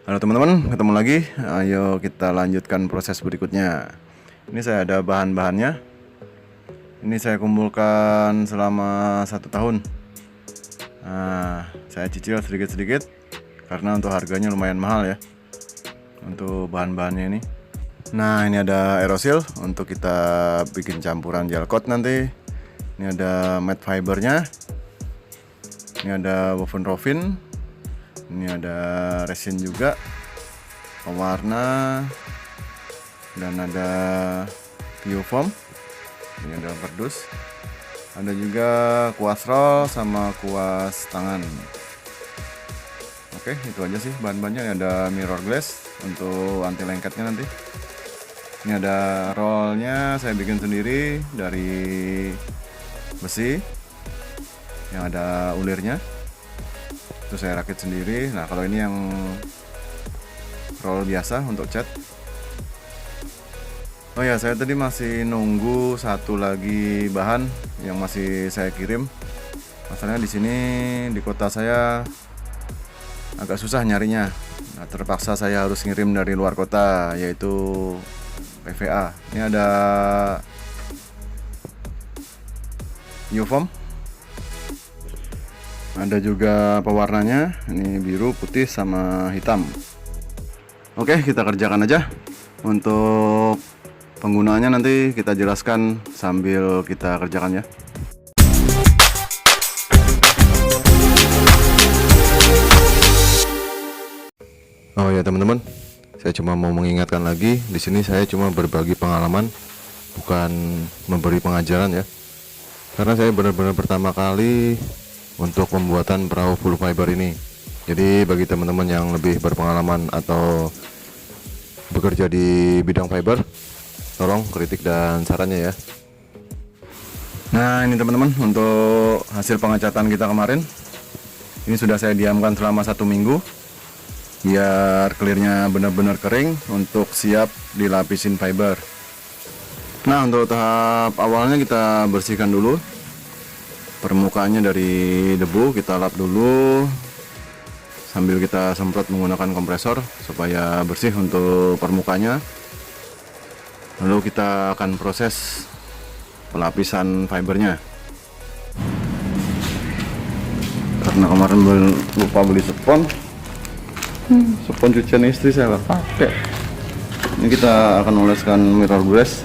Halo teman-teman, ketemu lagi. Ayo kita lanjutkan proses berikutnya. Ini saya ada bahan-bahannya. Ini saya kumpulkan selama 1 tahun. Nah, saya cicil sedikit-sedikit karena untuk harganya lumayan mahal ya untuk bahan-bahannya ini. Nah, ini ada aerosil untuk kita bikin campuran gel coat nanti. Ini ada matte fibernya. Ini ada woven rosin. Ini ada resin juga, pewarna, dan ada biofoam. Ini ada berdus. Ada juga kuas roll sama kuas tangan. Oke, itu aja sih bahan-bahannya. Ini ada mirror glass untuk anti lengketnya nanti. Ini ada rollnya, saya bikin sendiri dari besi yang ada ulirnya. Itu saya rakit sendiri. Nah, kalau ini yang roll biasa untuk cat. Oh ya, saya tadi masih nunggu satu lagi bahan yang masih saya kirim. Masalahnya di sini di kota saya agak susah nyarinya. Nah, terpaksa saya harus ngirim dari luar kota, yaitu PVA. Ini ada biofoam. Ada juga pewarnanya, ini biru, putih, sama hitam. Oke, kita kerjakan aja. Untuk penggunaannya nanti kita jelaskan sambil kita kerjakan ya. Oh ya teman-teman, saya cuma mau mengingatkan lagi, di sini saya cuma berbagi pengalaman, bukan memberi pengajaran ya. Karena saya benar-benar pertama kali untuk pembuatan perahu full fiber ini. Jadi bagi teman-teman yang lebih berpengalaman atau bekerja di bidang fiber, tolong kritik dan sarannya ya. Nah, ini teman-teman untuk hasil pengecatan kita kemarin. Ini sudah saya diamkan selama 1 minggu biar clearnya benar-benar kering untuk siap dilapisin fiber. Nah, untuk tahap awalnya kita bersihkan dulu permukaannya dari debu, kita lap dulu sambil kita semprot menggunakan kompresor supaya bersih untuk permukaannya. Lalu kita akan proses pelapisan fibernya. Karena kemarin lupa beli spons cucian istri saya nggak pakai. Ini kita akan oleskan mirror glass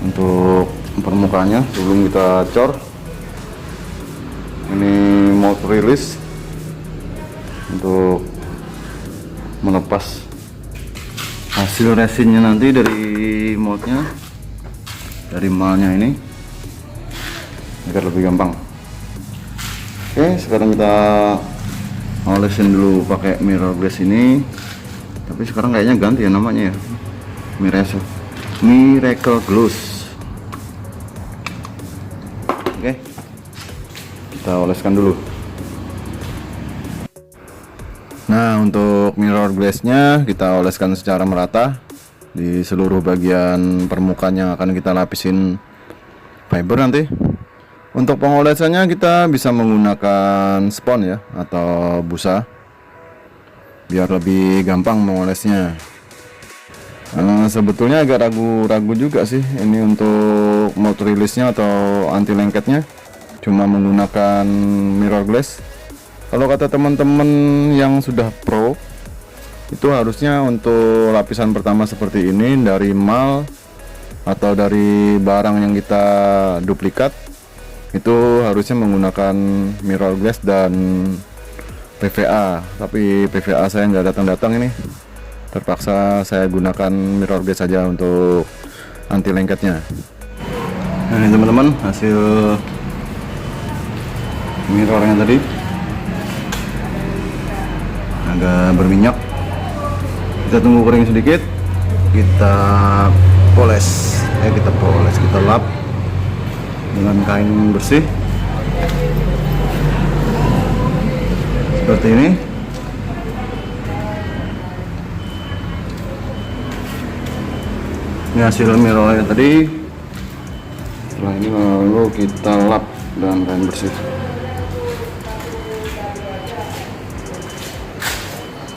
untuk permukaannya sebelum kita cor. Ini mold release untuk melepas hasil resinnya nanti dari moldnya, dari malnya ini, agar lebih gampang. Oke, sekarang kita olesin dulu pakai mirror glass ini, tapi sekarang kayaknya ganti ya namanya ya, Miracle Gloss. Oke, kita oleskan dulu. Nah, untuk mirror glassnya kita oleskan secara merata di seluruh bagian permukaan yang akan kita lapisin fiber nanti. Untuk pengolesannya kita bisa menggunakan spons ya, atau busa, biar lebih gampang mengolesnya. Sebetulnya agak ragu-ragu juga sih ini untuk mold release-nya atau anti lengketnya, cuma menggunakan mirror glass. Kalau kata teman-teman yang sudah pro, itu harusnya untuk lapisan pertama seperti ini dari mal atau dari barang yang kita duplikat, itu harusnya menggunakan mirror glass dan PVA. Tapi PVA saya nggak datang-datang ini, terpaksa saya gunakan mirror glass saja untuk anti lengketnya. Nah, ini teman-teman hasil mirrornya tadi, agak berminyak. Kita tunggu kering sedikit, kita poles, kita lap dengan kain bersih seperti ini. Ini hasil mirrornya tadi. Setelah ini lalu kita lap dengan kain bersih.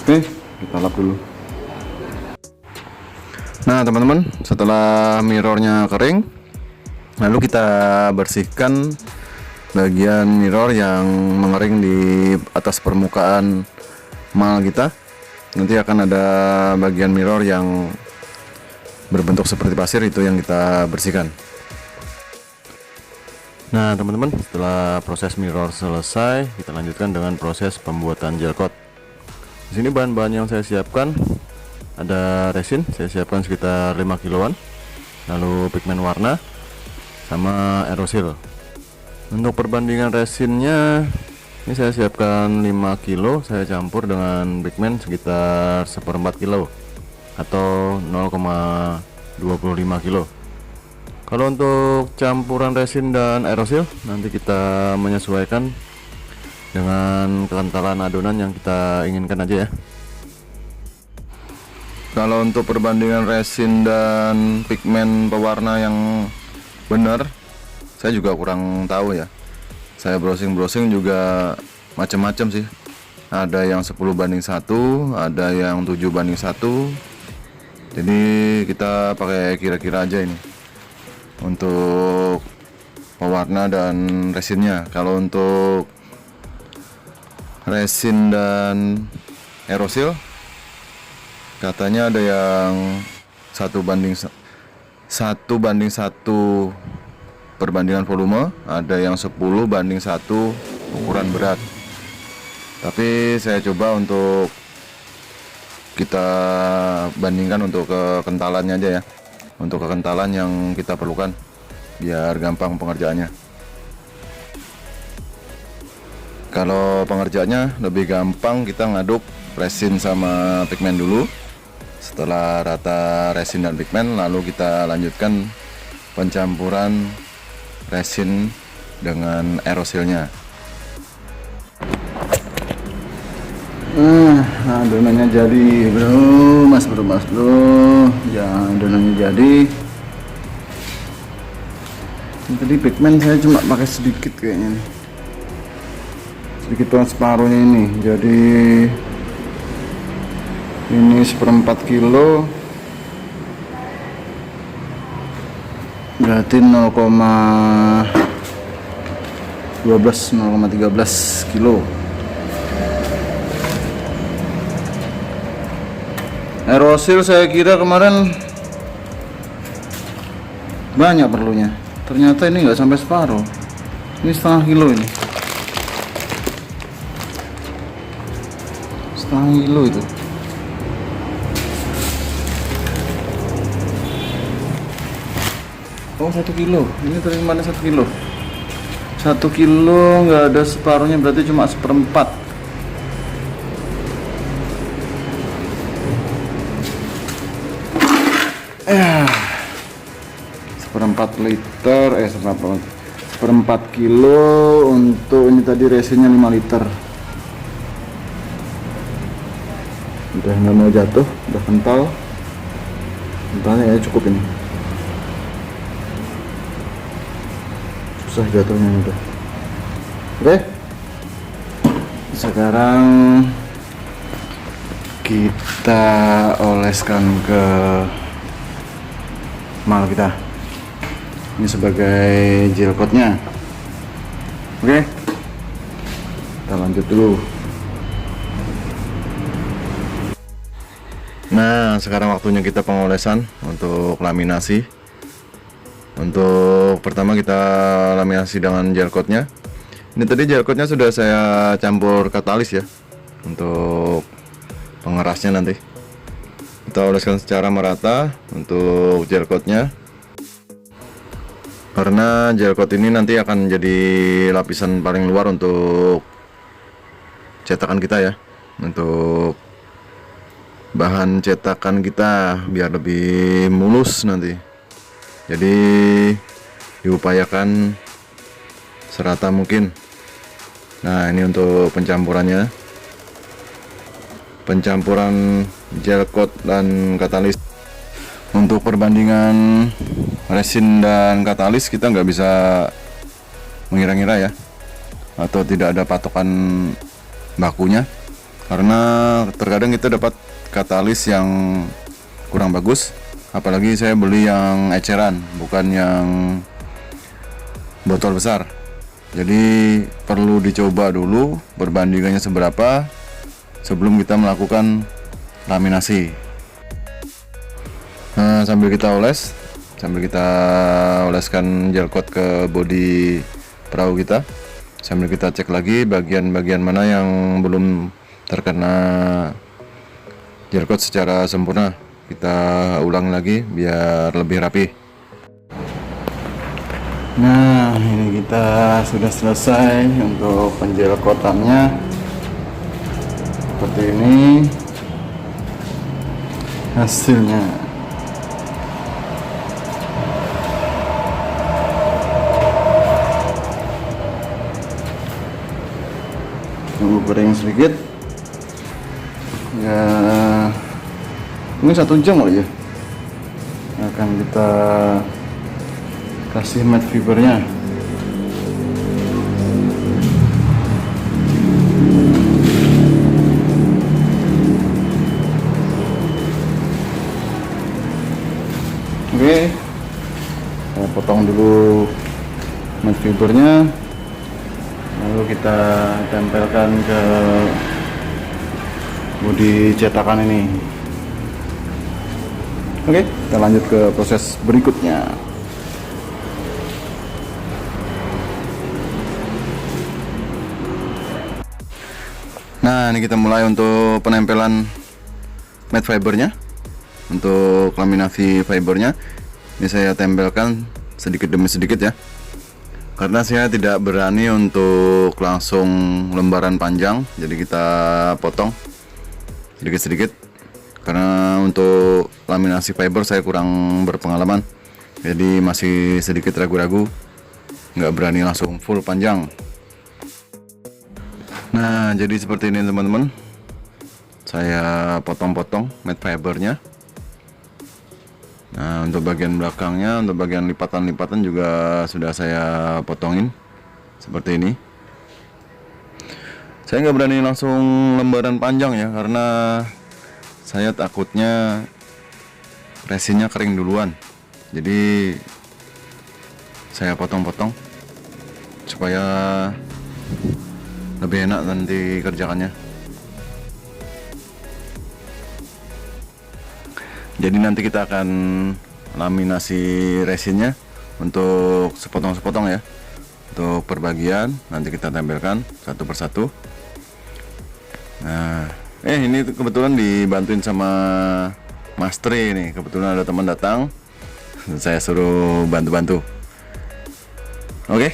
Oke, kita lap dulu. Nah teman-teman, setelah mirrornya kering, lalu kita bersihkan bagian mirror yang mengering di atas permukaan mal kita. Nanti akan ada bagian mirror yang berbentuk seperti pasir, itu yang kita bersihkan. Nah teman-teman, setelah proses mirror selesai, kita lanjutkan dengan proses pembuatan gel coat. Di sini bahan-bahan yang saya siapkan ada resin, saya siapkan sekitar 5 kiloan, lalu pigmen warna, sama aerosil. Untuk perbandingan resinnya, ini saya siapkan 5 kilo, saya campur dengan pigmen sekitar 1/4 kilo atau 0,25 kilo. Kalau untuk campuran resin dan aerosil, nanti kita menyesuaikan dengan kekentalan adonan yang kita inginkan aja ya. Kalau untuk perbandingan resin dan pigmen pewarna yang benar, saya juga kurang tahu ya. Saya browsing juga macam-macam sih. Ada yang 10:1, ada yang 7:1. Jadi kita pakai kira-kira aja ini untuk pewarna dan resinnya. Kalau untuk resin dan aerosil, katanya ada yang 1:1 perbandingan volume, ada yang 10:1 ukuran berat. Tapi saya coba untuk kita bandingkan untuk kekentalannya aja ya, untuk kekentalan yang kita perlukan biar gampang pengerjaannya. Kalau pengerjaannya lebih gampang, kita ngaduk resin sama pigmen dulu. Setelah rata resin dan pigmen, lalu kita lanjutkan pencampuran resin dengan aerosilnya. Adonannya jadi bro, mas bro, ya adonannya jadi. Tadi pigmen saya cuma pakai sedikit kayaknya nih, sedikit banget, separuhnya ini. Jadi ini 1/4 kilo, berarti 0,13 kilo. Aerosil saya kira kemarin banyak perlunya, ternyata ini nggak sampai separuh. Ini 1/2 kilo, ini 1/2 kilo itu. Oh 1 kilo, ini terimaannya 1 kilo. 1 kilo nggak ada separuhnya, berarti cuma 1/4. Ya, 1/4 liter, 1/4 kilo. Untuk ini tadi resinnya 5 liter. Udah nggak mau jatuh, udah kental. Kentalnya ya cukup ini. Susah jatuhnya udah. Oke, sekarang kita oleskan ke mal kita. Ini sebagai gel coatnya. Oke, kita lanjut dulu. Nah sekarang waktunya kita pengolesan untuk laminasi. Untuk pertama kita laminasi dengan gel coatnya. Ini tadi gel coatnya sudah saya campur katalis ya, untuk pengerasnya nanti. Kita oleskan secara merata untuk gel coatnya, karena gel coat ini nanti akan jadi lapisan paling luar untuk cetakan kita ya, untuk bahan cetakan kita biar lebih mulus nanti. Jadi diupayakan serata mungkin. Nah ini untuk pencampurannya, pencampuran gel coat dan katalis. Untuk perbandingan resin dan katalis kita nggak bisa mengira-ngira ya, atau tidak ada patokan bakunya, karena terkadang kita dapat katalis yang kurang bagus, apalagi saya beli yang eceran bukan yang botol besar. Jadi perlu dicoba dulu perbandingannya seberapa sebelum kita melakukan laminasi. Nah, sambil kita oleskan gel coat ke bodi perahu kita, sambil kita cek lagi bagian-bagian mana yang belum terkena gel coat secara sempurna. Kita ulang lagi biar lebih rapi. Nah, ini kita sudah selesai untuk penjel coatannya. Seperti ini hasilnya. Tunggu kering sedikit ya, ini 1 jam kali ya. Akan kita kasih matte fibernya. Oke, saya potong dulu matte fibernya, lalu kita tempelkan ke bodi cetakan ini. Oke, kita lanjut ke proses berikutnya. Nah, ini kita mulai untuk penempelan matte fibernya. Untuk laminasi fibernya ini saya tempelkan sedikit demi sedikit ya, karena saya tidak berani untuk langsung lembaran panjang, jadi kita potong sedikit-sedikit. Karena untuk laminasi fiber saya kurang berpengalaman, jadi masih sedikit ragu-ragu, nggak berani langsung full panjang. Nah, jadi seperti ini teman-teman, saya potong-potong matte fibernya. Nah, untuk bagian belakangnya, untuk bagian lipatan-lipatan juga sudah saya potongin seperti ini. Saya nggak berani langsung lembaran panjang ya, karena saya takutnya resinnya kering duluan. Jadi saya potong-potong supaya lebih enak nanti kerjakannya. Jadi nanti kita akan laminasi resinnya untuk sepotong-sepotong ya. Untuk perbagian nanti kita tempelkan satu persatu. Nah, ini kebetulan dibantuin sama Mas Tri nih. Kebetulan ada teman datang, saya suruh bantu-bantu. Oke,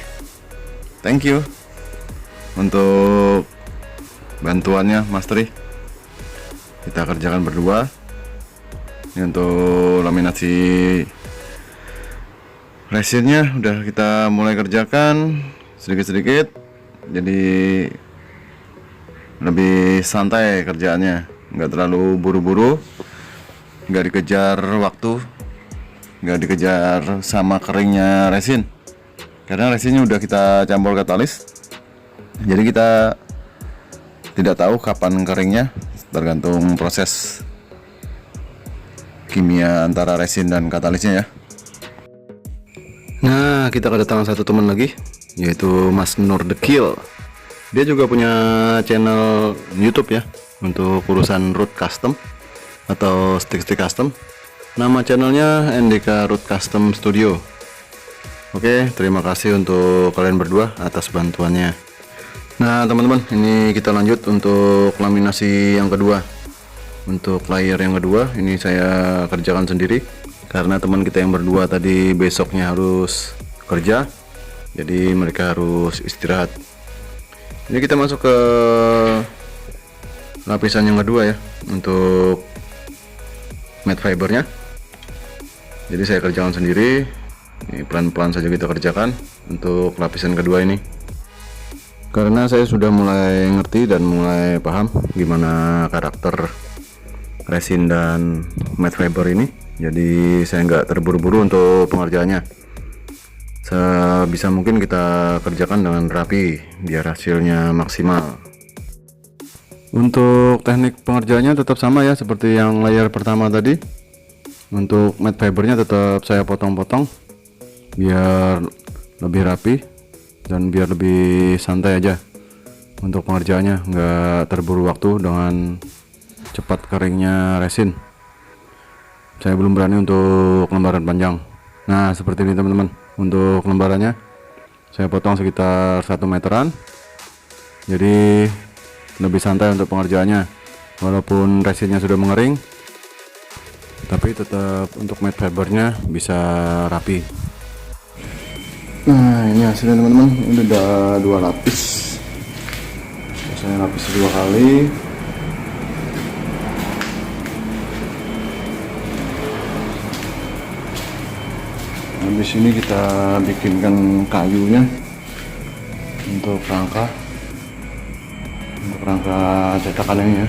thank you untuk bantuannya Mas Tri. Kita kerjakan berdua. Ini untuk laminasi resinnya udah kita mulai kerjakan sedikit-sedikit, jadi lebih santai kerjaannya, nggak terlalu buru-buru, nggak dikejar waktu, nggak dikejar sama keringnya resin, karena resinnya udah kita campur katalis. Jadi kita tidak tahu kapan keringnya, tergantung proses kimia antara resin dan katalisnya ya. Nah, kita kedatangan satu teman lagi, yaitu Mas Nur The Kill. Dia juga punya channel YouTube ya, untuk urusan root custom atau stick-stick custom. Nama channelnya NDK Root Custom Studio. Oke, terima kasih untuk kalian berdua atas bantuannya. Nah teman-teman, ini kita lanjut untuk laminasi yang kedua. Untuk layer yang kedua ini saya kerjakan sendiri, karena teman kita yang berdua tadi besoknya harus kerja, jadi mereka harus istirahat. Ini kita masuk ke lapisan yang kedua ya, untuk matte fibernya. Jadi saya kerjakan sendiri, ini pelan-pelan saja kita kerjakan untuk lapisan kedua ini, karena saya sudah mulai ngerti dan mulai paham gimana karakter resin dan matte fiber ini. Jadi saya nggak terburu-buru untuk pengerjaannya, sebisa mungkin kita kerjakan dengan rapi biar hasilnya maksimal. Untuk teknik pengerjaannya tetap sama ya, seperti yang layar pertama tadi. Untuk matte fibernya tetap saya potong-potong biar lebih rapi dan biar lebih santai aja. Untuk pengerjaannya nggak terburu waktu dengan cepat keringnya resin. Saya belum berani untuk lembaran panjang. Nah seperti ini teman-teman. Untuk lembarannya saya potong sekitar 1 meteran, jadi lebih santai untuk pengerjaannya. Walaupun resinnya sudah mengering, tapi tetap untuk matte fibernya bisa rapi. Nah ini hasilnya teman-teman, ini udah 2 lapis. Saya lapis 2 kali. Habis ini kita bikinkan kayunya untuk rangka cetakan ini ya.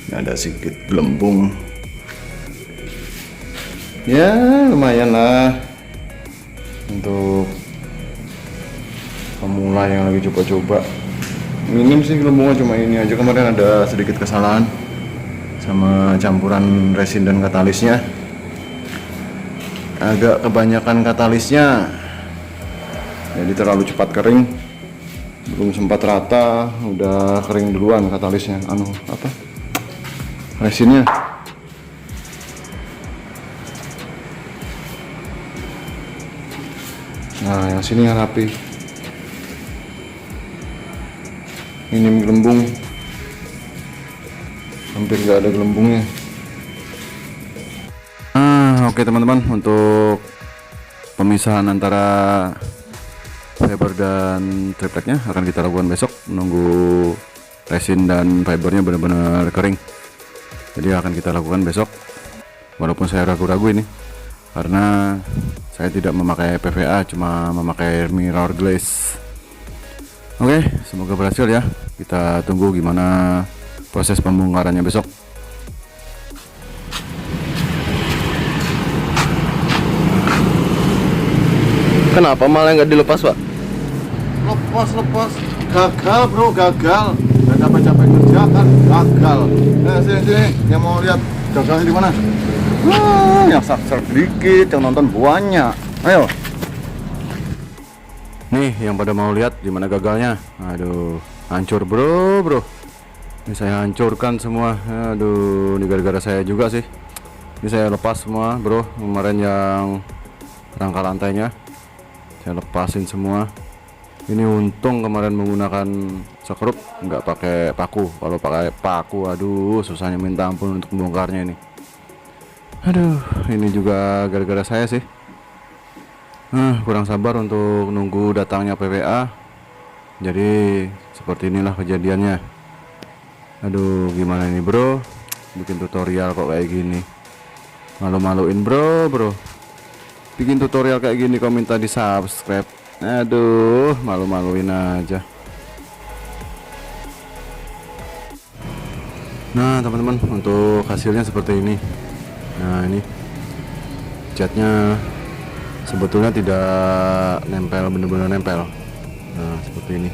Ini ada sedikit gelembung ya, lumayan lah untuk pemula yang lagi coba-coba. Minim sih gelembungnya, cuma ini aja. Kemarin ada sedikit kesalahan sama campuran resin dan katalisnya, agak kebanyakan katalisnya, jadi terlalu cepat kering, belum sempat rata udah kering duluan katalisnya, resinnya. Nah yang sini yang rapi, minim gelembung, hampir nggak ada gelembungnya. Oke teman-teman, untuk pemisahan antara fiber dan tripleknya akan kita lakukan besok, menunggu resin dan fibernya benar-benar kering. Jadi akan kita lakukan besok, walaupun saya ragu-ragu ini karena saya tidak memakai PVA, cuma memakai mirror glaze. Oke, semoga berhasil ya. Kita tunggu gimana proses pembongkarannya besok. Kenapa malah nggak dilepas, Pak? Lepas. Gagal bro, gagal. Gak capek-capek kerja kan, gagal. Nah sini, yang mau lihat gagalnya di mana? Yang subscribe dikit, yang nonton banyak. Ayo. Nih, yang pada mau lihat gimana gagalnya. Aduh, hancur bro. Ini saya hancurkan semua. Aduh, ini gara-gara saya juga sih. Ini saya lepas semua bro. Kemarin yang rangka lantainya saya lepasin semua. Ini untung kemarin menggunakan sekrup, nggak pakai paku. Kalau pakai paku, aduh susahnya minta ampun untuk membongkarnya ini. Aduh, ini juga gara-gara saya sih. Kurang sabar untuk nunggu datangnya PVA. Jadi seperti inilah kejadiannya. Aduh, gimana ini bro, bikin tutorial kok kayak gini. Malu-maluin bro. Bikin tutorial kayak gini kok minta di subscribe. Aduh, malu-maluin aja. Nah teman-teman, untuk hasilnya seperti ini. Nah ini catnya sebetulnya tidak nempel, bener-bener nempel. Nah seperti ini,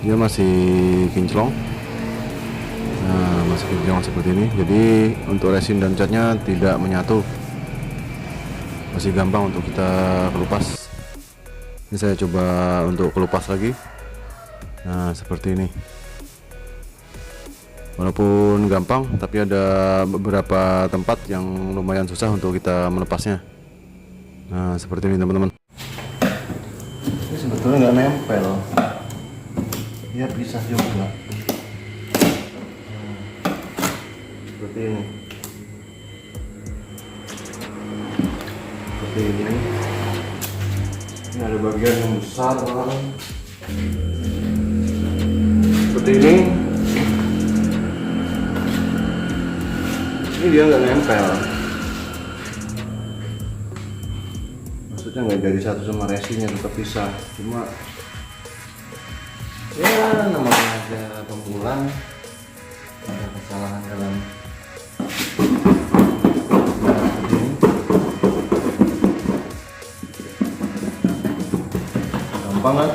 dia masih kinclong. Nah masih kinclong seperti ini. Jadi untuk resin dan catnya tidak menyatu, masih gampang untuk kita kelupas. Ini saya coba untuk kelupas lagi. Nah seperti ini, walaupun gampang tapi ada beberapa tempat yang lumayan susah untuk kita melepasnya. Nah seperti ini teman-teman. Ini sebetulnya nggak nempel. Ya bisa juga. Seperti ini. Seperti ini. Ini ada bagian yang besar kan. Seperti ini. Ini dia nggak nempel. Maksudnya nggak jadi satu sama resinnya, tetap pisah. Cuma ya namanya ada pemula, ada kesalahan dalam gampang kan?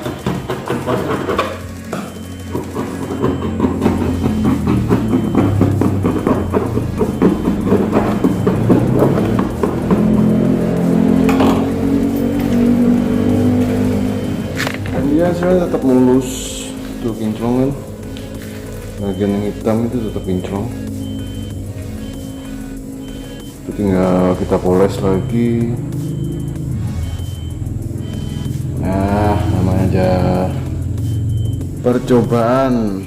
Dan dia saya tetap mulus tuh kinclong kan, bagian yang hitam itu tetap kinclong. Itu tinggal kita poles lagi. Nah, namanya aja percobaan,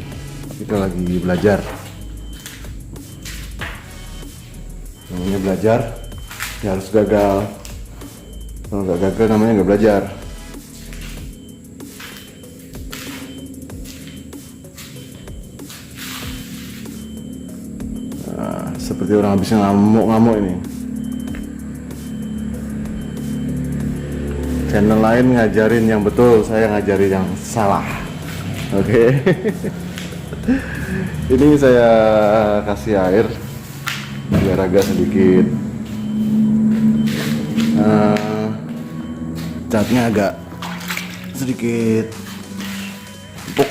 kita lagi belajar. Namanya belajar ya harus gagal. Kalau nggak gagal namanya nggak belajar. Nah, seperti orang habis ngamuk-ngamuk ini. Channel lain ngajarin yang betul, saya ngajarin yang salah. Oke. Ini saya kasih air biar agak sedikit catnya agak sedikit empuk,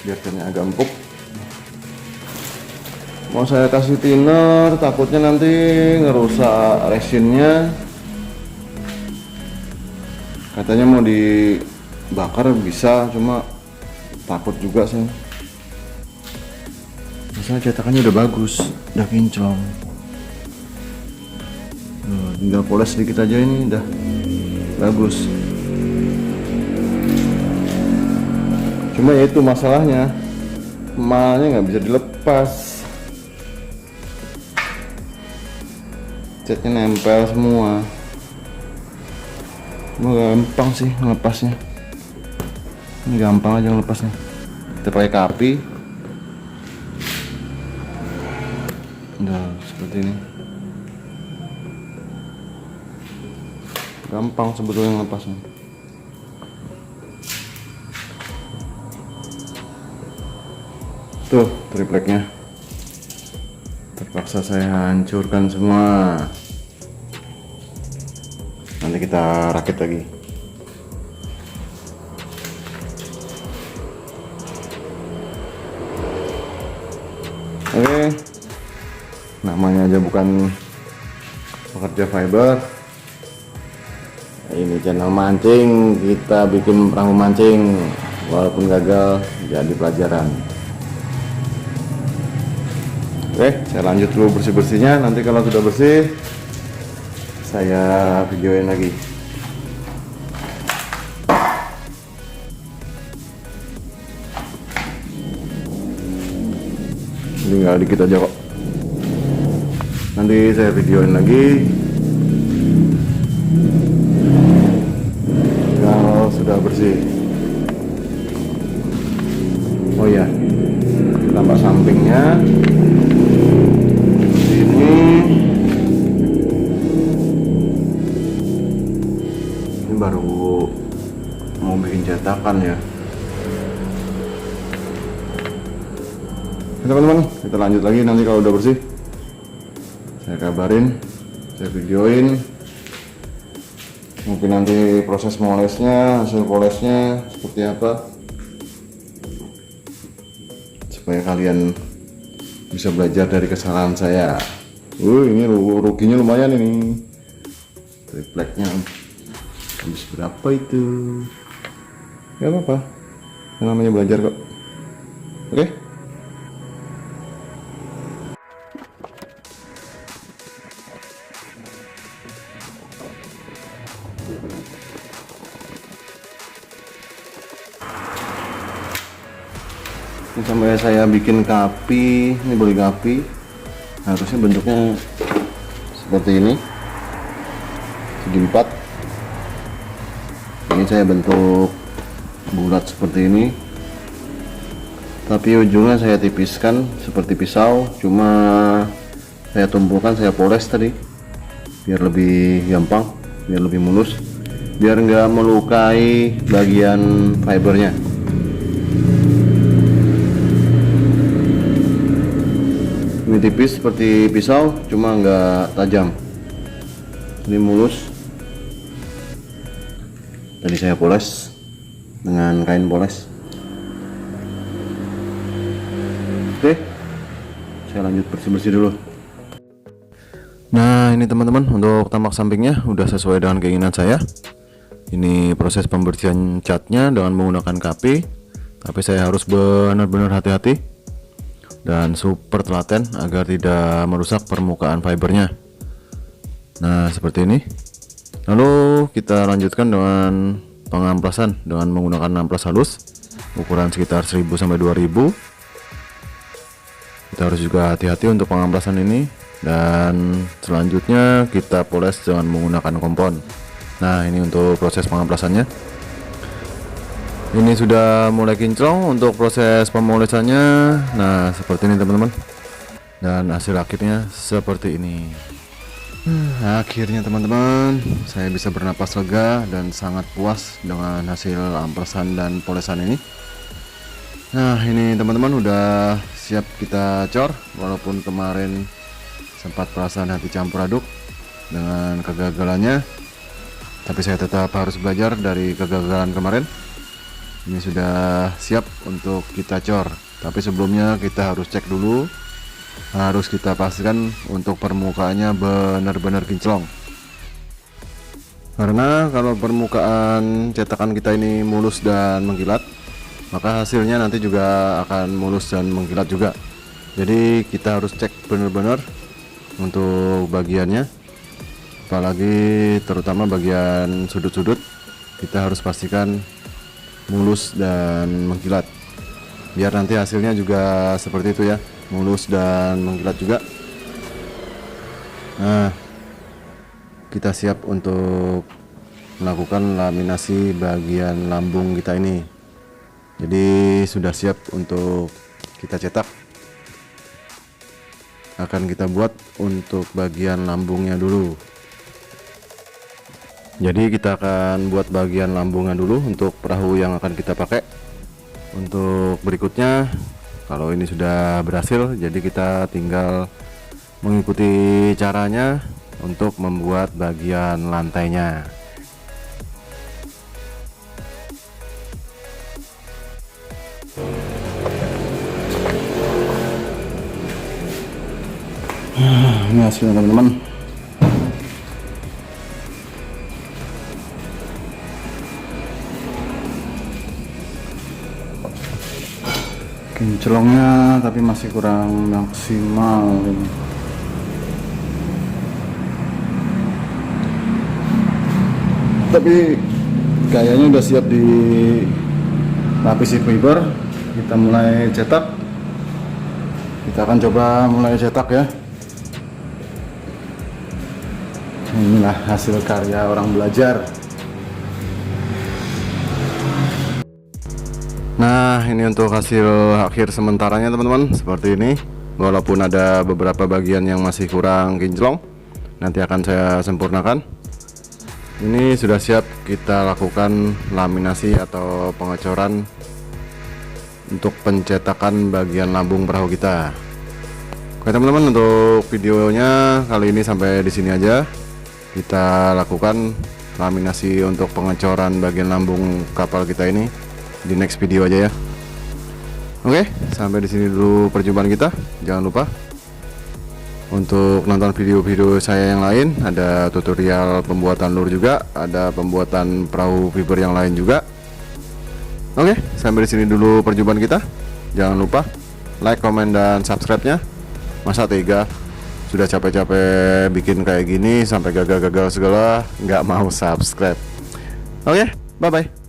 biar catnya agak empuk. Mau saya kasih thinner, takutnya nanti ngerusak resinnya. Katanya mau dibakar bisa, cuma takut juga sih. Masalah cetakannya udah bagus, udah kinclong. Tinggal poles sedikit aja, ini udah bagus. Cuma ya itu masalahnya, emalnya nggak bisa dilepas. Catnya nempel semua. Gampang sih ngelepasnya. Ini gampang aja ngelepasnya. Kita pakai kapi. Udah seperti ini. Gampang sebetulnya ngelepasnya. Tuh tripleknya. Terpaksa saya hancurkan semua. Nanti kita rakit lagi. Oke, namanya aja bukan pekerja fiber. Ini channel mancing, kita bikin perahu mancing. Walaupun gagal, jadi pelajaran. Oke, saya lanjut dulu bersih-bersihnya. Nanti kalau sudah bersih, saya videoin lagi. Tinggal dikit aja kok. Nanti saya videoin lagi kalau sudah bersih. Oh ya, tambah sampingnya. Ini baru mau bikin cetakan ya. Teman-teman, kita lanjut lagi nanti kalau udah bersih. Saya kabarin, saya videoin. Mungkin nanti proses molesnya, hasil polesnya seperti apa, supaya kalian bisa belajar dari kesalahan saya. Ini ruginya lumayan ini. Tripleknya habis berapa itu? Gak apa-apa, yang namanya belajar kok. Oke? Ini sampai saya bikin kapi. Ini boleh kapi, harusnya bentuknya seperti ini, segi 4. Ini saya bentuk bulat seperti ini, tapi ujungnya saya tipiskan seperti pisau, cuma saya tumpulkan, saya poles tadi biar lebih gampang, biar lebih mulus, biar nggak melukai bagian fibernya. Ini tipis seperti pisau, cuma nggak tajam. Ini mulus. Tadi saya poles dengan kain poles. Oke, saya lanjut bersih-bersih dulu. Nah ini teman-teman, untuk tamak sampingnya udah sesuai dengan keinginan saya. Ini proses pembersihan catnya dengan menggunakan KP, tapi saya harus benar-benar hati-hati dan super telaten agar tidak merusak permukaan fibernya. Nah seperti ini. Lalu kita lanjutkan dengan pengamplasan dengan menggunakan amplas halus ukuran sekitar 1000 sampai 2000. Kita harus juga hati-hati untuk pengamplasan ini, dan selanjutnya kita poles dengan menggunakan kompon. Nah ini untuk proses pengamplasannya. Ini sudah mulai kinclong untuk proses pemolesannya. Nah seperti ini teman-teman, dan hasil akhirnya seperti ini. Akhirnya teman-teman, saya bisa bernapas lega dan sangat puas dengan hasil amplasan dan polesan ini. Nah ini teman-teman udah siap kita cor, walaupun kemarin sempat perasaan hati campur aduk dengan kegagalannya, tapi saya tetap harus belajar dari kegagalan kemarin. Ini sudah siap untuk kita cor, tapi sebelumnya kita harus cek dulu, harus kita pastikan untuk permukaannya benar-benar kinclong. Karena kalau permukaan cetakan kita ini mulus dan mengkilat, maka hasilnya nanti juga akan mulus dan mengkilat juga. Jadi kita harus cek benar-benar untuk bagiannya, apalagi terutama bagian sudut-sudut, kita harus pastikan mulus dan mengkilat, biar nanti hasilnya juga seperti itu ya, mulus dan mengkilat juga. Nah kita siap untuk melakukan laminasi bagian lambung kita ini. Jadi sudah siap untuk kita cetak. Akan kita buat untuk bagian lambungnya dulu. Jadi kita akan buat bagian lambungnya dulu untuk perahu yang akan kita pakai. Untuk berikutnya, kalau ini sudah berhasil, jadi kita tinggal mengikuti caranya untuk membuat bagian lantainya. Ini hasilnya teman-teman. Kinclongnya tapi masih kurang maksimal ini. Tapi kayaknya udah siap di lapisi fiber. Kita mulai cetak. Kita akan coba mulai cetak ya. Inilah hasil karya orang belajar. Nah ini untuk hasil akhir sementaranya teman-teman, seperti ini. Walaupun ada beberapa bagian yang masih kurang kinclong, nanti akan saya sempurnakan. Ini sudah siap kita lakukan laminasi atau pengecoran untuk pencetakan bagian lambung perahu kita. Oke teman-teman, untuk videonya kali ini sampai di sini aja. Kita lakukan laminasi untuk pengecoran bagian lambung kapal kita ini di next video aja ya. Oke, sampai di sini dulu perjumpaan kita. Jangan lupa untuk nonton video-video saya yang lain, ada tutorial pembuatan lure juga, ada pembuatan perahu fiber yang lain juga. Oke, sampai di sini dulu perjumpaan kita. Jangan lupa like, komen, dan subscribe-nya. Masa tega, sudah capek-capek bikin kayak gini sampai gagal-gagal segala nggak mau subscribe. Oke, bye-bye.